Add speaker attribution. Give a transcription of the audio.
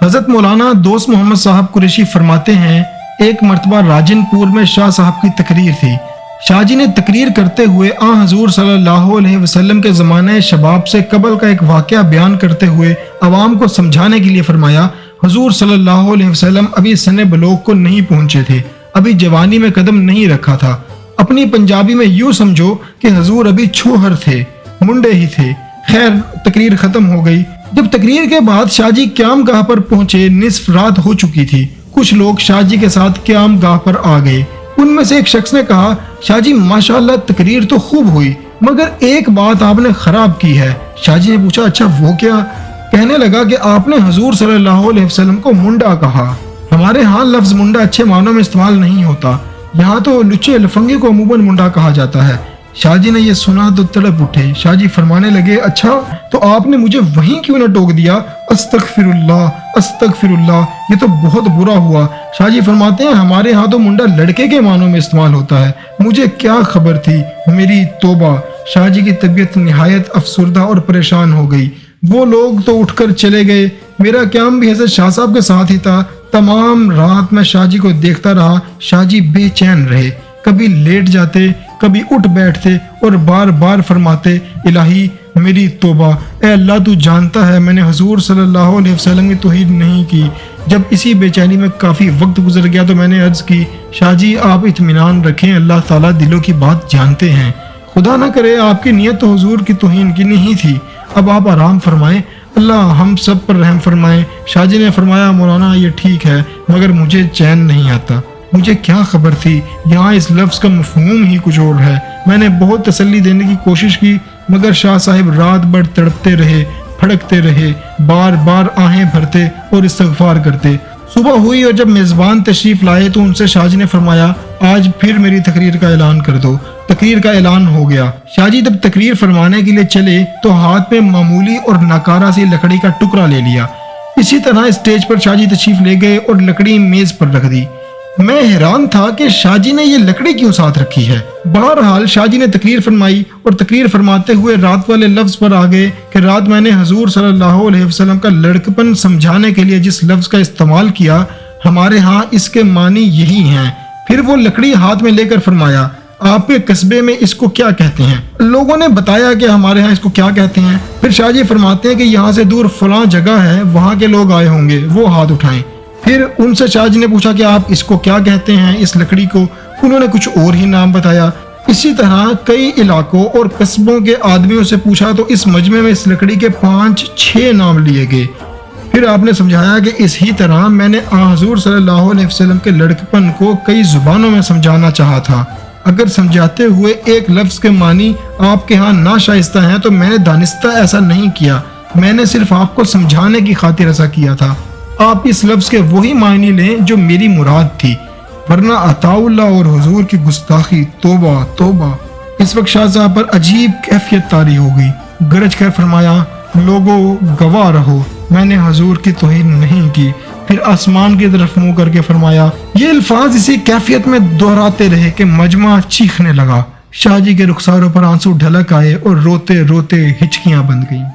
Speaker 1: हज़रत मौलाना दोस्त मोहम्मद साहब कुरैशी फरमाते हैं, एक मरतबा राजनपुर में शाह साहब की तकरीर थी। शाह जी ने तकरीर करते हुए हजूर सल्लल्लाहु अलैहि वसल्लम के ज़माने शबाब से कबल का एक वाक़या बयान करते हुए अवाम को समझाने के लिए फरमाया, हजूर सल्लल्लाहु अलैहि वसल्लम अभी सने बलोग को नहीं पहुंचे थे, अभी जवानी में कदम नहीं रखा था। अपनी पंजाबी में यूं समझो कि हजूर अभी छोहर थे, मुंडे ही थे। खैर तकरीर खत्म हो गई। जब तकरीर के बाद शाह जी क़याम गाह पर पहुंचे, निस्फ रात हो चुकी थी। कुछ लोग शाह जी के साथ क़याम गाह पर आ गए। उनमें से एक शख्स ने कहा, शाह जी माशाअल्लाह तकरीर तो खूब हुई, मगर एक बात आपने खराब की है। शाह जी ने पूछा, अच्छा वो क्या? कहने लगा कि आपने हजूर सल्लल्लाहु अलैहि वसल्लम को मुंडा कहा। हमारे यहाँ लफ्ज मुंडा अच्छे मानों में इस्तेमाल नहीं होता, यहाँ तो लुच्चे लफंगे को अमूमन मुंडा कहा जाता है। शाह जी ने यह सुना तो तड़प उठे। शाह जी फरमाने लगे, अच्छा तो आपने मुझे वहीं क्यों न टोक दिया? अस्तगफिरुल्लाह अस्तगफिरुल्लाह, ये तो बहुत बुरा हुआ। शाह जी फरमाते हैं, हमारे यहाँ तो मुंडा लड़के के मानों में इस्तेमाल होता है, मुझे क्या खबर थी, मेरी तौबा। शाह जी की तबीयत निहायत अफसुर्दा और परेशान हो गई। वो लोग तो उठकर चले गए। मेरा क़याम भी हज़रत शाह साहब के साथ ही था। तमाम रात मैं शाह जी को देखता रहा। शाह जी बेचैन रहे, कभी लेट जाते, कभी उठ बैठते और बार बार फरमाते, इलाही मेरी तौबा, ए अल्लाह तू जानता है मैंने हजूर सल्लल्लाहु अलैहि वसल्लम की तौहीद नहीं की। जब इसी बेचैनी में काफ़ी वक्त गुजर गया तो मैंने अर्ज़ की, शाह जी आप इत्मीनान रखें, अल्लाह ताला दिलों की बात जानते हैं। खुदा ना करे आपकी नीयत तो हुजूर की तौहीन की नहीं थी। अब आप आराम फरमाएं, अल्लाह हम सब पर रहम फरमाए। शाह जी ने फरमाया, मौलाना ये ठीक है, मगर मुझे चैन नहीं आता। मुझे क्या खबर थी, यहाँ इस लफ्ज़ का मफहूम ही कुछ और है। मैंने बहुत तसल्ली देने की कोशिश की, मगर शाह साहिब रात भर तड़पते रहे, फड़कते रहे, बार बार आहें भरते और इस्तग़फ़ार करते। सुबह हुई और जब मेज़बान तशरीफ़ लाए तो उनसे शाह जी ने फरमाया, आज फिर मेरी तकरीर का ऐलान कर दो। तकरीर का ऐलान हो गया। शाह जी जब तकरीर फरमाने के लिए चले तो हाथ में मामूली और नाकारा सी लकड़ी का टुकड़ा ले लिया। इसी तरह स्टेज पर शाह जी तशरीफ ले गए और लकड़ी मेज पर रख दी। मैं हैरान था कि शाह जी ने ये लकड़ी क्यों साथ रखी है। बहरहाल शाह जी ने तकरीर फरमाई और तकरीर फरमाते हुए रात वाले लफ्ज पर आ गए कि रात मैंने हजूर सल्लल्लाहु अलैहि वसल्लम का लड़कपन समझाने के लिए जिस लफ्ज का इस्तेमाल किया, हमारे यहाँ इसके मानी यही हैं। फिर वो लकड़ी हाथ में लेकर फरमाया, आपके कस्बे में इसको क्या कहते हैं? लोगों ने बताया कि हमारे यहाँ इसको क्या कहते हैं। फिर शाह जी फरमाते हैं कि यहाँ से दूर फलां जगह है, वहाँ के लोग आए होंगे, वो हाथ उठाएं। फिर उनसे शाह जी ने पूछा कि आप इसको क्या कहते हैं, इस लकड़ी को? उन्होंने कुछ और ही नाम बताया। इसी तरह कई इलाकों और कस्बों के आदमियों से पूछा तो इस मजमे में इस लकड़ी के 5-6 नाम लिए गए। फिर आपने समझाया कि इसी तरह मैंने हजूर सल्लल्लाहु अलैहि वसल्लम के लड़कपन को कई जुबानों में समझाना चाहा था। अगर समझाते हुए एक लफ्ज़ के मानी आपके यहाँ नाशाइस्ता हैं तो मैंने दानिस्ता ऐसा नहीं किया, मैंने सिर्फ आपको समझाने की खातिर ऐसा किया था। आप इस लफ्ज़ के वही मायने लें जो मेरी मुराद थी, वरना अताउल्लाह और हुजूर की गुस्ताखी, तौबा तौबा। इस वक्त शाह साहब पर अजीब कैफियत तारी हो गई। गरज कर फरमाया, लोगों गवाह रहो, मैंने हुजूर की तौहीन नहीं की। फिर आसमान की तरफ मुंह करके फरमाया। ये अल्फाज इसी कैफियत में दोहराते रहे कि मजमा चीखने लगा। शाह जी के रुखसारों पर आंसू ढलक आए और रोते रोते हिचकियां बंध गईं।